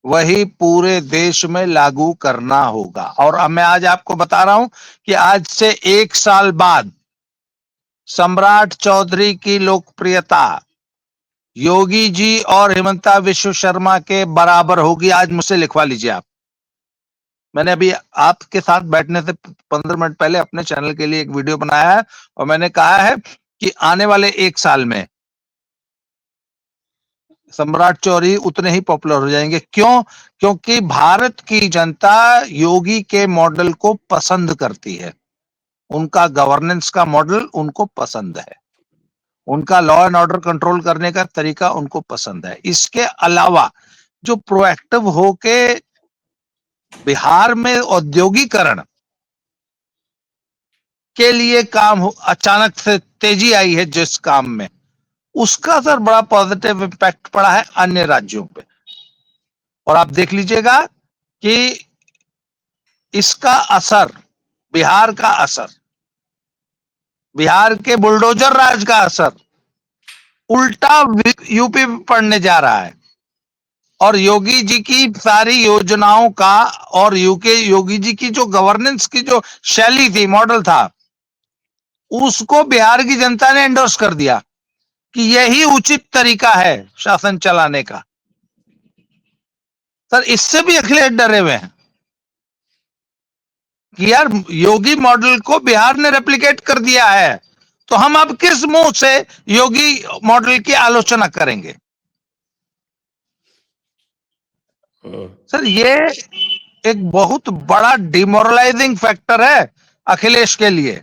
वही पूरे देश में लागू करना होगा। और अब मैं आज आपको बता रहा हूं कि आज से 1 साल बाद सम्राट चौधरी की लोकप्रियता योगी जी और हिमंता विश्व शर्मा के बराबर होगी। आज मुझसे लिखवा लीजिए आप। मैंने अभी आपके साथ बैठने से 15 मिनट पहले अपने चैनल के लिए एक वीडियो बनाया है और मैंने कहा है कि आने वाले 1 साल में सम्राट चौधरी उतने ही पॉपुलर हो जाएंगे। क्यों? क्योंकि भारत की जनता योगी के मॉडल को पसंद करती है। उनका गवर्नेंस का मॉडल उनको पसंद है, उनका लॉ एंड ऑर्डर कंट्रोल करने का तरीका उनको पसंद है। इसके अलावा जो प्रोएक्टिव होके बिहार में औद्योगिकरण के लिए काम अचानक से तेजी आई है जिस काम में, उसका सर बड़ा पॉजिटिव इम्पैक्ट पड़ा है अन्य राज्यों पे। और आप देख लीजिएगा कि इसका असर, बिहार का असर, बिहार के बुलडोजर राज का असर उल्टा यूपी में पड़ने जा रहा है। और योगी जी की सारी योजनाओं का और योगी जी की जो गवर्नेंस की जो शैली थी, मॉडल था, उसको बिहार की जनता ने एंडोर्स कर दिया कि यही उचित तरीका है शासन चलाने का। सर इससे भी अखिलेश डरे हुए हैं कि यार योगी मॉडल को बिहार ने रेप्लिकेट कर दिया है, तो हम अब किस मुंह से योगी मॉडल की आलोचना करेंगे। सर ये एक बहुत बड़ा डिमोरलाइजिंग फैक्टर है अखिलेश के लिए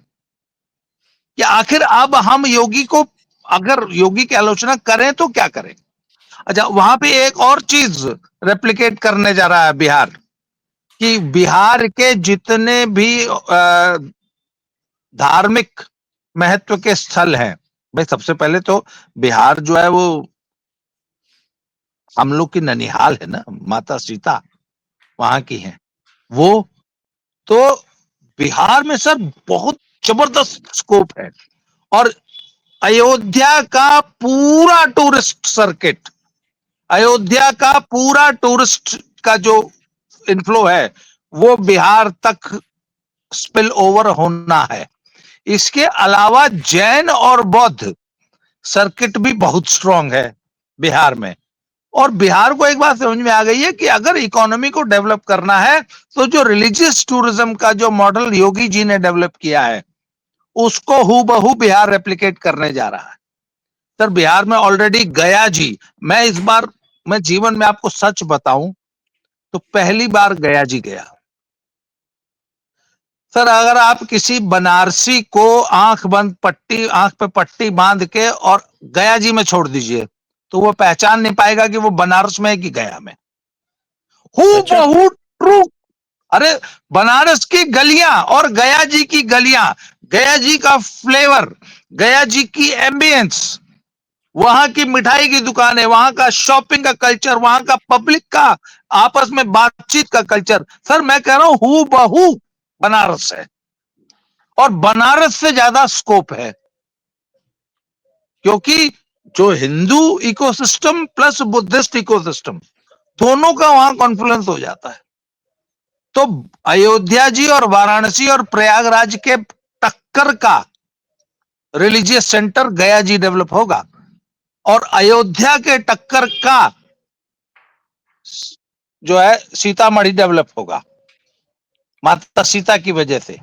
कि आखिर अब हम योगी को, अगर योगी की आलोचना करें तो क्या करें। अच्छा, वहां पे एक और चीज रेप्लिकेट करने जा रहा है बिहार, कि बिहार के जितने भी धार्मिक महत्व के स्थल हैं, भाई सबसे पहले तो बिहार जो है वो हम लोग की ननिहाल है ना, माता सीता वहां की है वो। तो बिहार में सर बहुत जबरदस्त स्कोप है। और अयोध्या का पूरा टूरिस्ट सर्किट, अयोध्या का पूरा टूरिस्ट का जो इनफ्लो है वो बिहार तक स्पिल ओवर होना है। इसके अलावा जैन और बौद्ध सर्किट भी बहुत स्ट्रांग है बिहार में। और बिहार को एक बात समझ में आ गई है कि अगर इकोनॉमी को डेवलप करना है तो जो रिलीजियस टूरिज्म का जो मॉडल योगी जी ने डेवलप किया है उसको हूबहू बिहार रेप्लिकेट करने जा रहा है। सर बिहार में ऑलरेडी गया जी, मैं इस बार, मैं जीवन में आपको सच बताऊं तो पहली बार गया जी गया। सर अगर आप किसी बनारसी को आंख पे पट्टी बांध के और गया जी में छोड़ दीजिए तो वो पहचान नहीं पाएगा कि वो बनारस में है कि गया में। अच्छा। हूबहू ट्रू। अरे बनारस की गलियां और गया जी की गलियां, गया जी का फ्लेवर, गया जी की एम्बियंस, वहां की मिठाई की दुकानें, वहां का शॉपिंग का कल्चर, वहां का पब्लिक का आपस में बातचीत का कल्चर, सर मैं कह रहा हूं हूबहू बनारस है। और बनारस से ज्यादा स्कोप है क्योंकि जो Hindu ecosystem plus Buddhist ecosystem दोनों का वहां कॉन्फ्लुएंस हो जाता है। तो अयोध्या जी और वाराणसी और प्रयागराज के टक्कर का रिलीजियस सेंटर गया जी डेवलप होगा और अयोध्या के टक्कर का जो है सीतामढ़ी डेवलप होगा माता सीता की वजह से।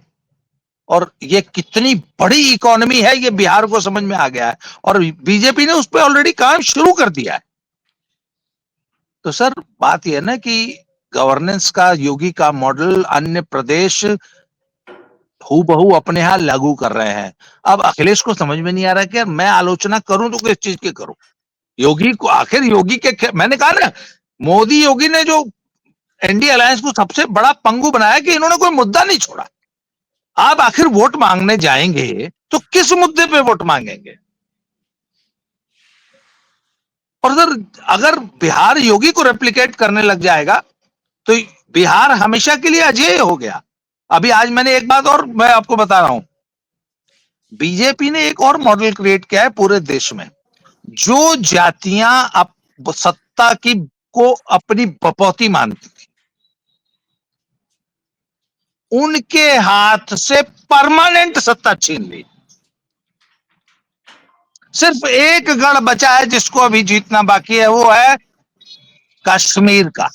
और ये कितनी बड़ी इकोनॉमी है ये बिहार को समझ में आ गया है और बीजेपी ने उस पर ऑलरेडी काम शुरू कर दिया है। तो सर बात यह है ना कि गवर्नेंस का योगी का मॉडल अन्य प्रदेश हूबहू अपने यहाँ लागू कर रहे हैं। अब अखिलेश को समझ में नहीं आ रहा कि यार मैं आलोचना करूं तो किस चीज की करूं। योगी को आखिर योगी के मैंने कहा ना, मोदी योगी ने जो एनडीए अलायंस को सबसे बड़ा पंगु बनाया कि इन्होंने कोई मुद्दा नहीं छोड़ा। आप आखिर वोट मांगने जाएंगे तो किस मुद्दे पे वोट मांगेंगे? और अगर बिहार योगी को रेप्लिकेट करने लग जाएगा तो बिहार हमेशा के लिए अजेय हो गया। अभी आज मैंने एक बात और मैं आपको बता रहा हूं, बीजेपी ने एक और मॉडल क्रिएट किया है पूरे देश में। जो जातियां सत्ता की को अपनी बपौती मानती थी, उनके हाथ से परमानेंट सत्ता छीन ली। सिर्फ एक गढ़ बचा है जिसको अभी जीतना बाकी है, वो है कश्मीर का,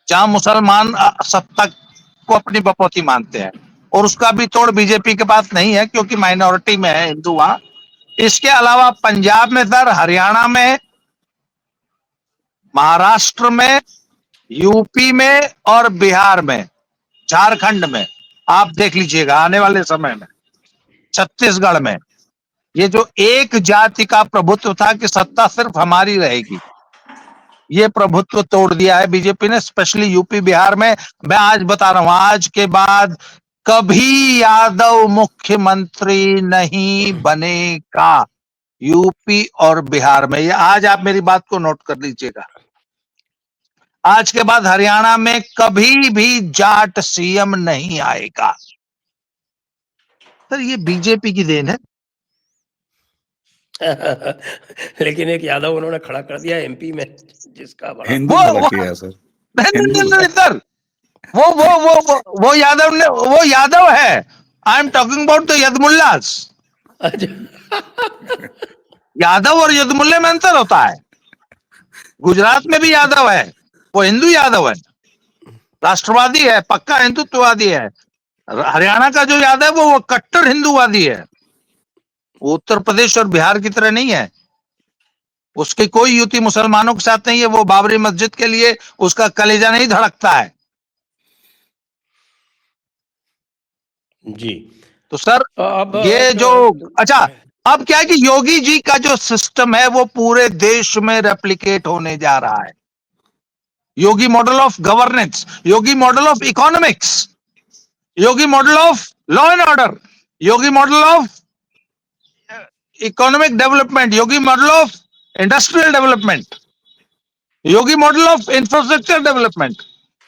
जहां मुसलमान सत्ता को अपनी बपौती मानते हैं, और उसका भी तोड़ बीजेपी के पास नहीं है क्योंकि माइनॉरिटी में है हिंदू वहां। इसके अलावा पंजाब में सर, हरियाणा में, महाराष्ट्र में, यूपी में और बिहार में, झारखंड में, आप देख लीजिएगा आने वाले समय में, छत्तीसगढ़ में, ये जो एक जाति का प्रभुत्व था कि सत्ता सिर्फ हमारी रहेगी, ये प्रभुत्व तोड़ दिया है बीजेपी ने, स्पेशली यूपी बिहार में। मैं आज बता रहा हूं, आज के बाद कभी यादव मुख्यमंत्री नहीं बनेगा यूपी और बिहार में। ये आज आप मेरी बात को नोट कर लीजिएगा। आज के बाद हरियाणा में कभी भी जाट सीएम नहीं आएगा। सर ये बीजेपी की देन है। लेकिन एक यादव उन्होंने खड़ा कर दिया एमपी में, जिसका बड़ा हिंदू वो खड़ा किया है सर, नहीं सर, वो यादव ने, वो यादव है। I am talking about the यदमुल्लास। यादव और यदमुल्ले में अंतर होता है। गुजरात में भी यादव है, वो हिंदू यादव है, राष्ट्रवादी है, पक्का हिंदुत्ववादी है। हरियाणा का जो यादव है वो कट्टर हिंदूवादी है। वो उत्तर प्रदेश और बिहार की तरह नहीं है, उसकी कोई युति मुसलमानों के साथ नहीं है। वो बाबरी मस्जिद के लिए उसका कलेजा नहीं धड़कता है। जी। तो सर अब ये जो, अच्छा अब क्या है कि योगी जी का जो सिस्टम है वो पूरे देश में रेप्लिकेट होने जा रहा है। Yogi model of governance, Yogi model of economics, Yogi model of law and order, Yogi model of economic development, Yogi model of industrial development, Yogi model of infrastructure development.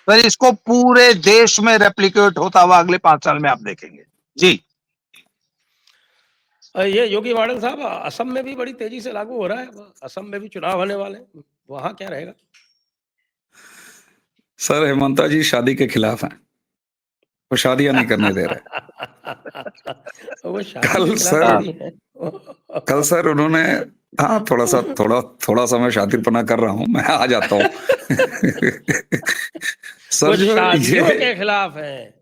तो इसको पूरे देश में रेप्लिकेट होता हुआ अगले 5 साल में आप देखेंगे। जी ये योगी मॉडल साहब असम में भी बड़ी तेजी से लागू हो रहा है। असम में भी चुनाव होने वाले हैं, वहां क्या रहेगा? सर हेमंता जी शादी के खिलाफ हैं, वो शादियां नहीं करने दे रहे। वो शादी कल के खिलाफ सर थोड़ी है। कल सर उन्होंने, हाँ थोड़ा सा मैं शातिरपना कर रहा हूँ, मैं आ जाता हूँ। सर वो जो शादियों ये के खिलाफ है।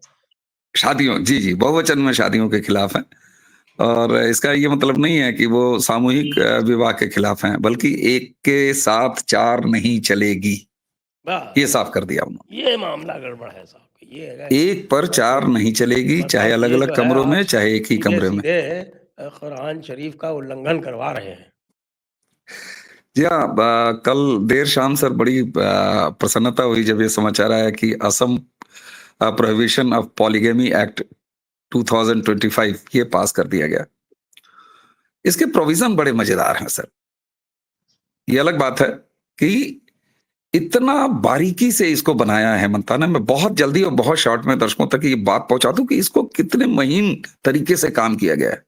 शादियों, जी बहुवचन में शादियों के खिलाफ हैं। और इसका ये मतलब नहीं है कि वो सामूहिक विवाह के खिलाफ हैं, बल्कि एक के साथ 4 नहीं चलेगी, ये साफ कर दिया उन्होंने। ये मामला गड़बड़ है साहब। ये है एक पर 4 नहीं चलेगी, चाहे अलग अलग कमरों में, चाहे एक ही कमरे में। कुरान शरीफ का उल्लंघन करवा रहे हैं। जी हाँ, कल देर शाम सर बड़ी प्रसन्नता हुई जब ये समाचार आया कि Assam prohibition of polygamy act 2025 ये पास कर दिया गया। इसके प्रोविजन बड़े मजेदार हैं सर। ये अलग बात है कि इतना बारीकी से इसको बनाया है हेमंता ने। मैं बहुत जल्दी और बहुत शॉर्ट में दर्शकों तक ये बात पहुंचा दूं कि इसको कितने महीन तरीके से काम किया गया है।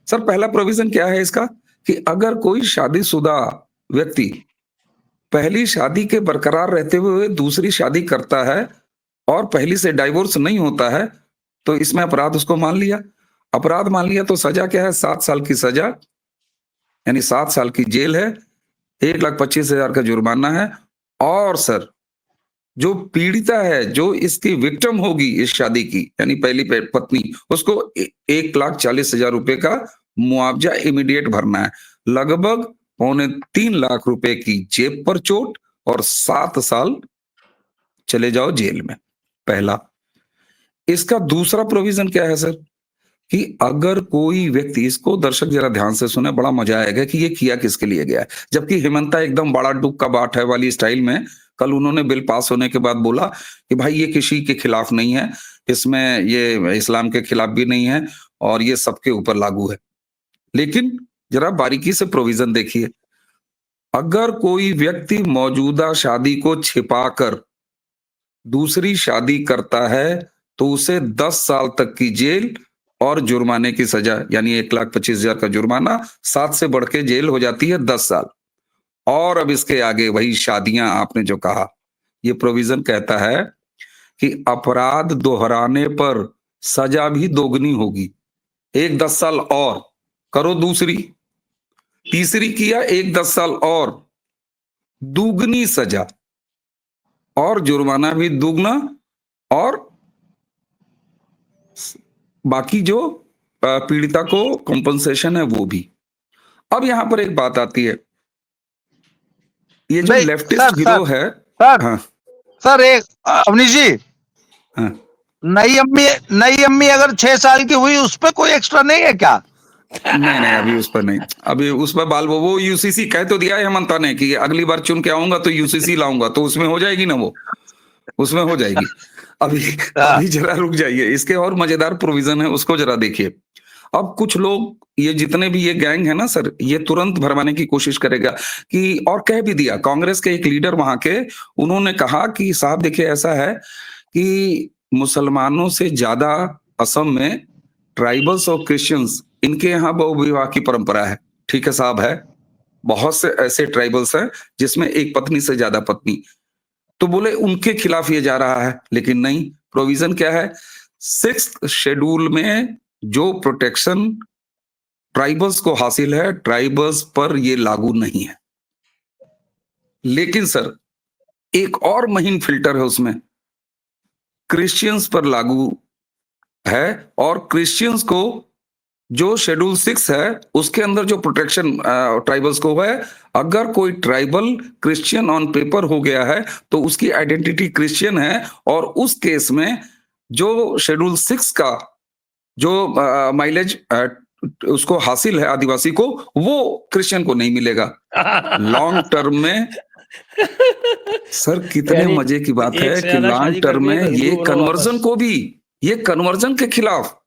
सर पहला प्रोविजन क्या है इसका, कि अगर कोई शादीशुदा व्यक्ति पहली शादी के बरकरार रहते हुए दूसरी शादी करता है और पहली से डाइवोर्स नहीं होता है, तो इसमें अपराध उसको मान लिया। अपराध मान लिया तो सजा क्या है? 7 साल की सजा, यानी 7 साल की जेल है, 1,25,000 का जुर्माना है। और सर जो पीड़िता है, जो इसकी विक्टिम होगी इस शादी की, यानी पहली पत्नी, उसको 1,40,000 रुपए का मुआवजा इमीडिएट भरना है। लगभग 2.25 लाख रुपए की जेब पर चोट और 7 साल चले जाओ जेल में। पहला। इसका दूसरा प्रोविजन क्या है सर, कि अगर कोई व्यक्ति, इसको दर्शक जरा ध्यान से सुने, बड़ा मजा आएगा कि ये किया किसके लिए गया है। जबकि हेमंता एकदम बड़ा डुक का बाट है वाली स्टाइल में कल उन्होंने बिल पास होने के बाद बोला कि भाई ये किसी के खिलाफ नहीं है, इसमें ये इस्लाम के खिलाफ भी नहीं है और ये सबके ऊपर लागू है। लेकिन जरा बारीकी से प्रोविजन देखिए, अगर कोई व्यक्ति मौजूदा शादी को छिपाकर दूसरी शादी करता है तो उसे 10 साल तक की जेल और जुर्माने की सजा, यानी 1,25,000 का जुर्माना, 7 से बढ़ के जेल हो जाती है 10 साल। और अब इसके आगे वही शादियां आपने जो कहा, ये प्रोविजन कहता है कि अपराध दोहराने पर सजा भी दोगुनी होगी, 10 साल और करो दूसरी, तीसरी किया 10 साल और दुगनी सजा और जुर्माना भी दुगना और बाकी जो पीड़िता को कॉम्पनसेशन है वो भी। अब यहां पर एक बात आती है, ये जो लेफ्टिस्ट गिरोह है सर, हाँ सर एक अवनीश जी, हाँ नई अम्मी अगर 6 साल की हुई उस पर कोई एक्स्ट्रा नहीं है क्या? नहीं, अभी उस पर नहीं, अभी उस पर बाल वो यूसीसी कह तो दिया है हेमंता ने कि अगली बार चुन के आऊंगा तो यूसीसी लाऊंगा, तो उसमें हो जाएगी ना, वो उसमें हो जाएगी। अभी जरा रुक जाइए, इसके और मजेदार प्रोविजन है, उसको जरा देखिए। अब कुछ लोग, ये जितने भी ये गैंग है ना सर, ये तुरंत भरवाने की कोशिश करेगा कि, और कह भी दिया, कांग्रेस के एक लीडर वहां के, उन्होंने कहा कि साहब देखिए ऐसा है कि मुसलमानों से ज्यादा असम में ट्राइबल्स और क्रिश्चियंस, इनके यहाँ बहुविवाह की परंपरा है। ठीक है साहब, है बहुत से ऐसे ट्राइबल्स हैं जिसमें एक पत्नी से ज्यादा पत्नी, तो बोले उनके खिलाफ ये जा रहा है। लेकिन नहीं, प्रोविजन क्या है, 6th शेड्यूल में जो प्रोटेक्शन ट्राइबल्स को हासिल है, ट्राइबल्स पर ये लागू नहीं है। लेकिन सर एक और महीन फिल्टर है उसमें, क्रिश्चियंस पर लागू है, और क्रिश्चियंस को जो शेड्यूल 6 है उसके अंदर जो प्रोटेक्शन ट्राइबल्स को है, अगर कोई ट्राइबल क्रिश्चियन ऑन पेपर हो गया है तो उसकी आइडेंटिटी क्रिश्चियन है, और उस केस में जो शेड्यूल 6 का जो माइलेज उसको हासिल है आदिवासी को, वो क्रिश्चियन को नहीं मिलेगा। लॉन्ग टर्म में सर कितने मजे की बात है कि लॉन्ग टर्म में ये कन्वर्जन को भी, ये कन्वर्जन के खिलाफ,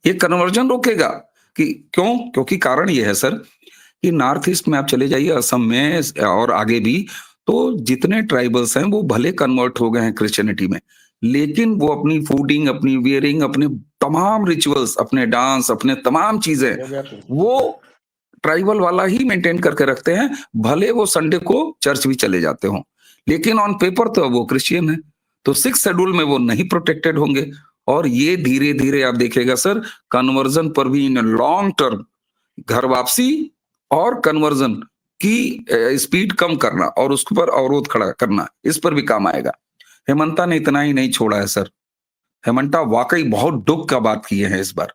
ये कन्वर्जन रोकेगा। कि क्यों? क्योंकि कारण ये है सर कि नॉर्थ ईस्ट में आप चले जाइए, असम में और आगे भी, तो जितने ट्राइबल्स हैं वो भले कन्वर्ट हो गए हैं क्रिश्चियनिटी में, लेकिन वो अपनी फूडिंग, अपनी वियरिंग, अपने तमाम रिचुअल्स, अपने डांस, अपने तमाम चीजें वो ट्राइबल वाला ही मेंटेन करके रखते हैं, भले वो संडे को चर्च भी चले जाते हों, लेकिन ऑन पेपर तो वो क्रिश्चियन है। तो 6th शेड्यूल में वो नहीं प्रोटेक्टेड होंगे। और ये धीरे धीरे आप देखिएगा सर, कन्वर्जन पर भी इन लॉन्ग टर्म, घर वापसी और कन्वर्जन की स्पीड कम करना और उसके पर अवरोध खड़ा करना, इस पर भी काम आएगा। हेमंता ने इतना ही नहीं छोड़ा है सर, हेमंता वाकई बहुत दुख का बात किए हैं इस बार।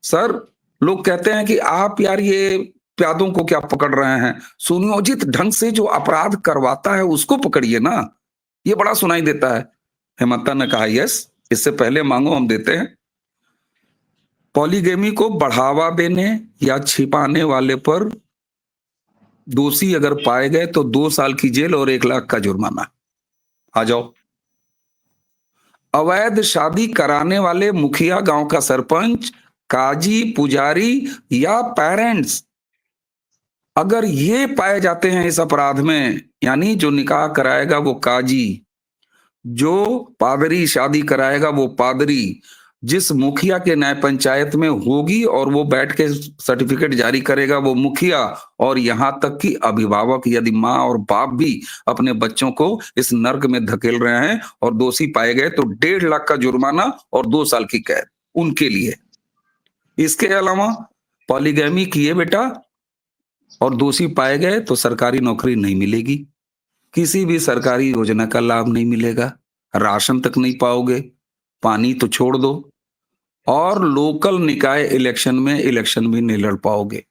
सर लोग कहते हैं कि आप यार ये प्यादों को क्या पकड़ रहे हैं, सुनियोजित ढंग से जो अपराध करवाता है उसको पकड़िए ना, ये बड़ा सुनाई देता है। हेमंता ने कहा यस, इससे पहले मांगो हम देते हैं। पॉलीगेमी को बढ़ावा देने या छिपाने वाले पर दोषी अगर पाए गए तो 2 साल की जेल और 1 लाख का जुर्माना। आ जाओ। अवैध शादी कराने वाले मुखिया, गांव का सरपंच, काजी, पुजारी या पेरेंट्स, अगर ये पाए जाते हैं इस अपराध में, यानी जो निकाह कराएगा वो काजी, जो पादरी शादी कराएगा वो पादरी, जिस मुखिया के न्याय पंचायत में होगी और वो बैठ के सर्टिफिकेट जारी करेगा वो मुखिया, और यहां तक कि अभिभावक, यदि माँ और बाप भी अपने बच्चों को इस नर्क में धकेल रहे हैं और दोषी पाए गए तो 1.5 लाख का जुर्माना और 2 साल की कैद उनके लिए। इसके अलावा पॉलीगैमी किए बेटा और दोषी पाए गए तो सरकारी नौकरी नहीं मिलेगी, किसी भी सरकारी योजना का लाभ नहीं मिलेगा, राशन तक नहीं पाओगे, पानी तो छोड़ दो, और लोकल निकाय इलेक्शन में इलेक्शन भी नहीं लड़ पाओगे।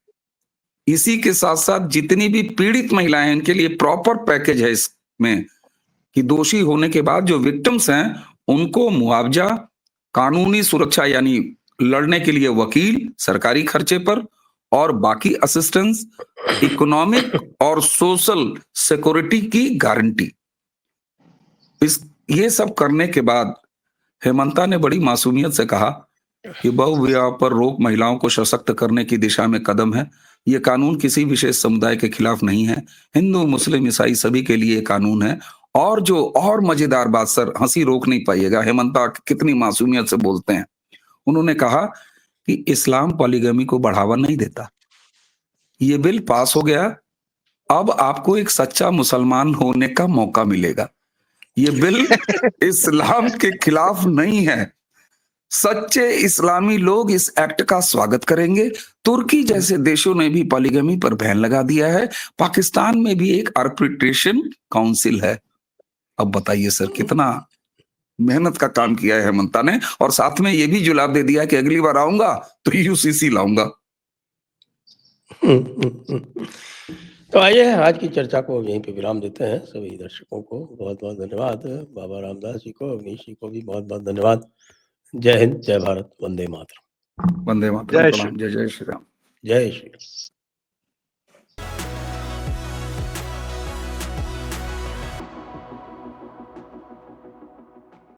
इसी के साथ साथ जितनी भी पीड़ित महिलाएं हैं इनके लिए प्रॉपर पैकेज है इसमें कि दोषी होने के बाद जो विक्टिम्स हैं उनको मुआवजा कानूनी सुरक्षा यानी लड़ने के लिए वकील सरकारी खर्चे पर और बाकी असिस्टेंस, इकोनॉमिक और सोशल सिक्योरिटी की गारंटी। ये सब करने के बाद हेमंता ने बड़ी मासूमियत से कहा कि बहुविवाह पर रोक महिलाओं को सशक्त करने की दिशा में कदम है। ये कानून किसी विशेष समुदाय के खिलाफ नहीं है, हिंदू मुस्लिम ईसाई सभी के लिए कानून है। और जो और मजेदार बात, सर हंसी रोक नहीं पाइएगा, हेमंता कितनी मासूमियत से बोलते हैं। उन्होंने कहा कि इस्लाम पॉलीगमी को बढ़ावा नहीं देता। ये बिल पास हो गया, अब आपको एक सच्चा मुसलमान होने का मौका मिलेगा। ये बिल इस्लाम के खिलाफ नहीं है। सच्चे इस्लामी लोग इस एक्ट का स्वागत करेंगे। तुर्की जैसे देशों ने भी पॉलीगमी पर बैन लगा दिया है। पाकिस्तान में भी एक आर्बिट्रेशन काउंसिल है। अब बताइए सर, कितना मेहनत का काम किया है हेमंता ने, और साथ में ये भी जुलाब दे दिया कि अगली बार आऊंगा तो यूसीसी लाऊंगा। तो आइए आज की चर्चा को यहीं पे विराम देते हैं। सभी दर्शकों को बहुत बहुत धन्यवाद। बाबा रामदास जी को, अवनीश जी को भी बहुत बहुत धन्यवाद। जय हिंद, जय भारत, वंदे मातरम। वंदे मातरम, जय प्रणाम, जय जय श्री राम। जय श्री राम।